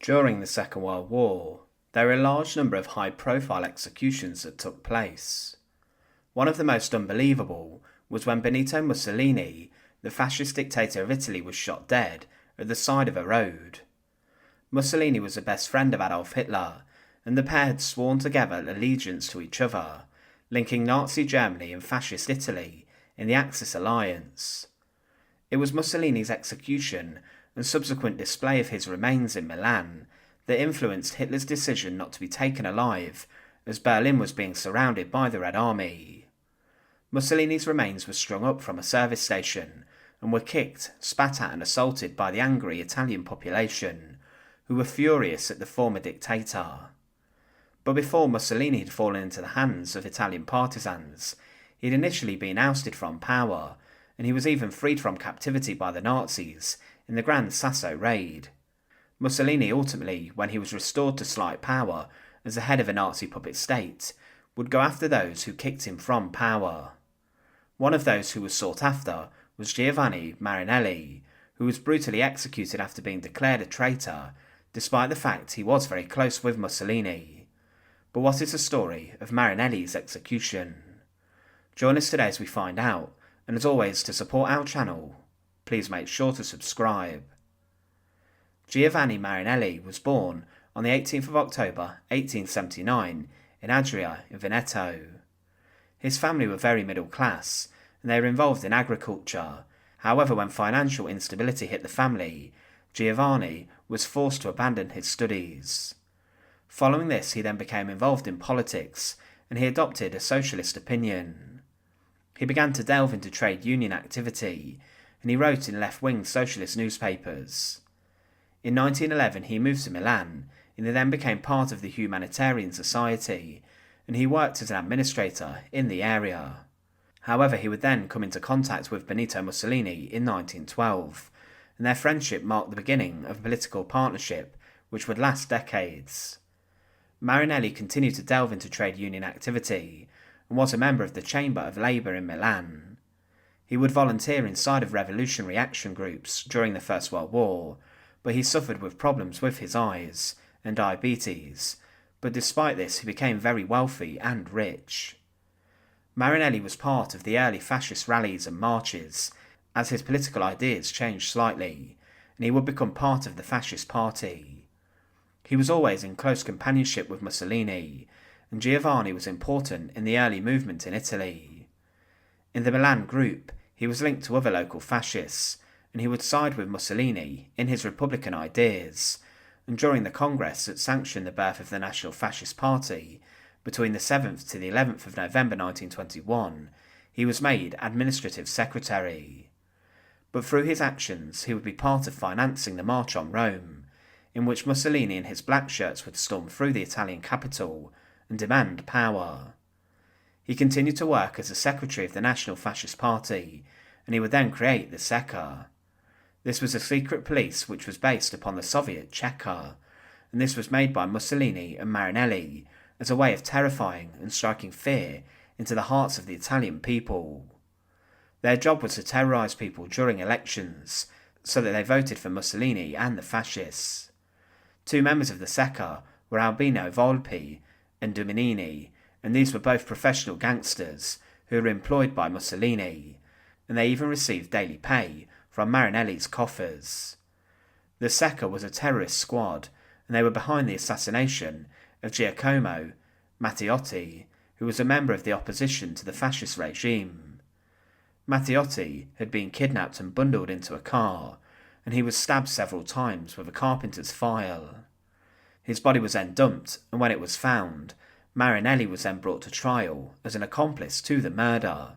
During the Second World War, there were a large number of high-profile executions that took place. One of the most unbelievable was when Benito Mussolini, the fascist dictator of Italy, was shot dead at the side of a road. Mussolini was the best friend of Adolf Hitler, and the pair had sworn together allegiance to each other, linking Nazi Germany and fascist Italy in the Axis alliance. It was Mussolini's execution and subsequent display of his remains in Milan that influenced Hitler's decision not to be taken alive, as Berlin was being surrounded by the Red Army. Mussolini's remains were strung up from a service station and were kicked, spat at and assaulted by the angry Italian population, who were furious at the former dictator. But before Mussolini had fallen into the hands of Italian partisans, he had initially been ousted from power, and he was even freed from captivity by the Nazis in the Gran Sasso raid. Mussolini ultimately, when he was restored to slight power as the head of a Nazi puppet state, would go after those who kicked him from power. One of those who was sought after was Giovanni Marinelli, who was brutally executed after being declared a traitor, despite the fact he was very close with Mussolini. But what is the story of Marinelli's execution? Join us today as we find out, and as always, to support our channel, please make sure to subscribe. Giovanni Marinelli was born on the 18th of October 1879 in Adria in Veneto. His family were very middle class, and they were involved in agriculture. However, when financial instability hit the family, Giovanni was forced to abandon his studies. Following this, he then became involved in politics, and he adopted a socialist opinion. He began to delve into trade union activity, and he wrote in left-wing socialist newspapers. In 1911 he moved to Milan, and he then became part of the Humanitarian Society, and he worked as an administrator in the area. However, he would then come into contact with Benito Mussolini in 1912, and their friendship marked the beginning of a political partnership which would last decades. Marinelli continued to delve into trade union activity, and was a member of the Chamber of Labour in Milan. He would volunteer inside of revolutionary action groups during the First World War, but he suffered with problems with his eyes and diabetes, but despite this he became very wealthy and rich. Marinelli was part of the early fascist rallies and marches, as his political ideas changed slightly, and he would become part of the Fascist Party. He was always in close companionship with Mussolini, and Giovanni was important in the early movement in Italy. In the Milan group, he was linked to other local fascists, and he would side with Mussolini in his republican ideas, and during the Congress that sanctioned the birth of the National Fascist Party, between the 7th to the 11th of November 1921, he was made administrative secretary. But through his actions he would be part of financing the March on Rome, in which Mussolini and his black shirts would storm through the Italian capital and demand power. He continued to work as a secretary of the National Fascist Party, and he would then create the Ceka. This was a secret police which was based upon the Soviet Ceka, and this was made by Mussolini and Marinelli as a way of terrifying and striking fear into the hearts of the Italian people. Their job was to terrorise people during elections, so that they voted for Mussolini and the fascists. Two members of the Ceka were Albino Volpi and Dominini, and these were both professional gangsters who were employed by Mussolini, and they even received daily pay from Marinelli's coffers. The Ceka was a terrorist squad, and they were behind the assassination of Giacomo Matteotti, who was a member of the opposition to the fascist regime. Matteotti had been kidnapped and bundled into a car, and he was stabbed several times with a carpenter's file. His body was then dumped, and when it was found, Marinelli was then brought to trial as an accomplice to the murder,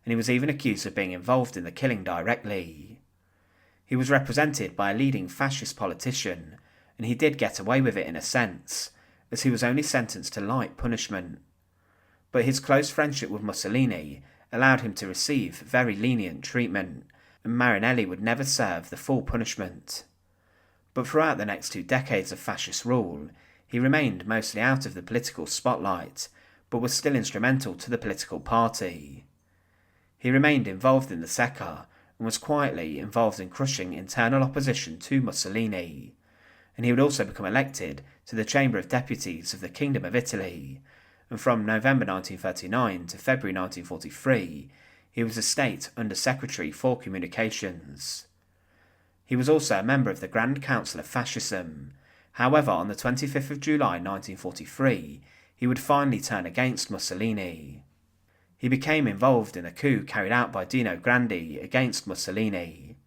and he was even accused of being involved in the killing directly. He was represented by a leading fascist politician, and he did get away with it in a sense, as he was only sentenced to light punishment. But his close friendship with Mussolini allowed him to receive very lenient treatment, and Marinelli would never serve the full punishment. But throughout the next 2 decades of fascist rule, he remained mostly out of the political spotlight, but was still instrumental to the political party. He remained involved in the Ceka, and was quietly involved in crushing internal opposition to Mussolini, and he would also become elected to the Chamber of Deputies of the Kingdom of Italy, and from November 1939 to February 1943 he was a State Under-Secretary for Communications. He was also a member of the Grand Council of Fascism. However, on the 25th of July 1943 he would finally turn against Mussolini. He became involved in a coup carried out by Dino Grandi against Mussolini.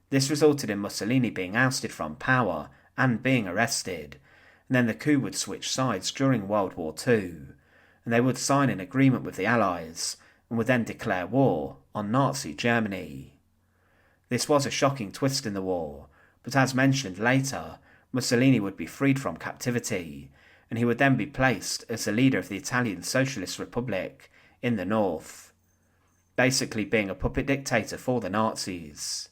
This resulted in Mussolini being ousted from power and being arrested, and then the coup would switch sides during World War II, and they would sign an agreement with the Allies and would then declare war on Nazi Germany. This was a shocking twist in the war, but as mentioned later, Mussolini would be freed from captivity, and he would then be placed as the leader of the Italian Socialist Republic in the north, basically being a puppet dictator for the Nazis.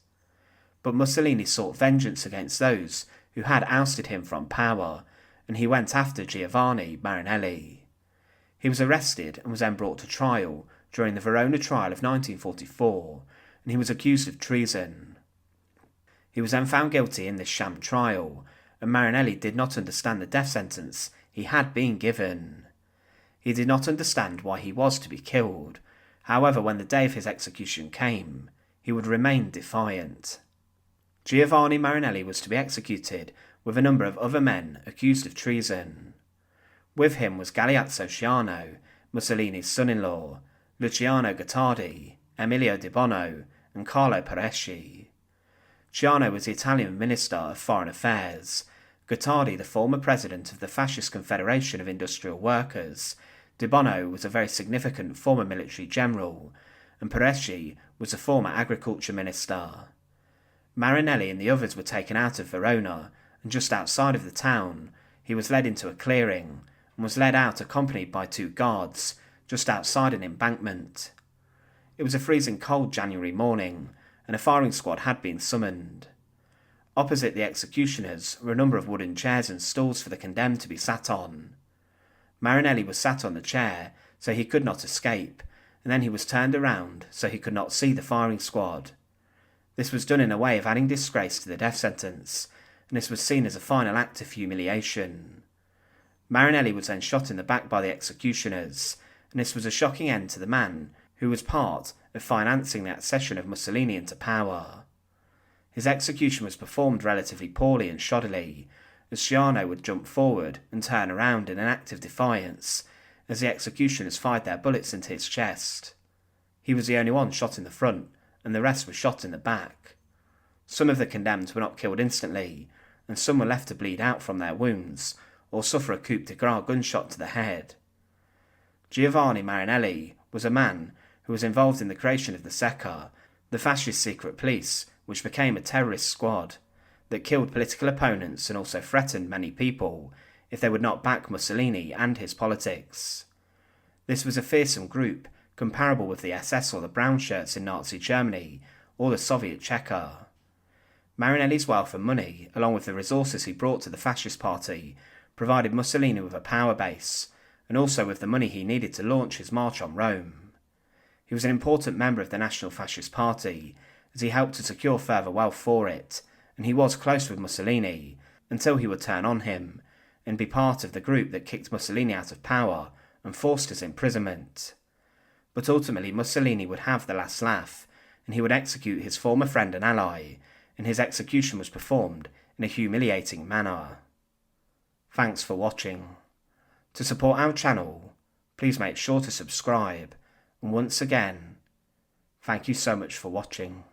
But Mussolini sought vengeance against those who had ousted him from power, and he went after Giovanni Marinelli. He was arrested and was then brought to trial during the Verona Trial of 1944, and he was accused of treason. He was then found guilty in this sham trial, and Marinelli did not understand the death sentence he had been given. He did not understand why he was to be killed. However, when the day of his execution came, he would remain defiant. Giovanni Marinelli was to be executed with a number of other men accused of treason. With him was Galeazzo Ciano, Mussolini's son-in-law, Luciano Gottardi, Emilio Di Bono, and Carlo Peresci. Ciano was the Italian Minister of Foreign Affairs, Gottardi the former president of the Fascist Confederation of Industrial Workers, Di Bono was a very significant former military general, and Peresci was a former agriculture minister. Marinelli and the others were taken out of Verona, and just outside of the town, he was led into a clearing, and was led out accompanied by 2 guards, just outside an embankment. It was a freezing cold January morning, and a firing squad had been summoned. Opposite the executioners were a number of wooden chairs and stools for the condemned to be sat on. Marinelli was sat on the chair, so he could not escape, and then he was turned around so he could not see the firing squad. This was done in a way of adding disgrace to the death sentence, and this was seen as a final act of humiliation. Marinelli was then shot in the back by the executioners, and this was a shocking end to the man who was part of financing the accession of Mussolini into power. His execution was performed relatively poorly and shoddily, as Ciano would jump forward and turn around in an act of defiance as the executioners fired their bullets into his chest. He was the only one shot in the front, and the rest were shot in the back. Some of the condemned were not killed instantly, and some were left to bleed out from their wounds or suffer a coup de grace gunshot to the head. Giovanni Marinelli was a man who was involved in the creation of the Ceka, the fascist secret police, which became a terrorist squad that killed political opponents and also threatened many people if they would not back Mussolini and his politics. This was a fearsome group comparable with the SS or the brown shirts in Nazi Germany or the Soviet Ceka. Marinelli's wealth and money, along with the resources he brought to the Fascist Party, provided Mussolini with a power base, and also with the money he needed to launch his march on Rome. He was an important member of the National Fascist Party, as he helped to secure further wealth for it, and he was close with Mussolini, until he would turn on him, and be part of the group that kicked Mussolini out of power and forced his imprisonment. But ultimately Mussolini would have the last laugh, and he would execute his former friend and ally, and his execution was performed in a humiliating manner. Thanks for watching. To support our channel, please make sure to subscribe, and once again, thank you so much for watching.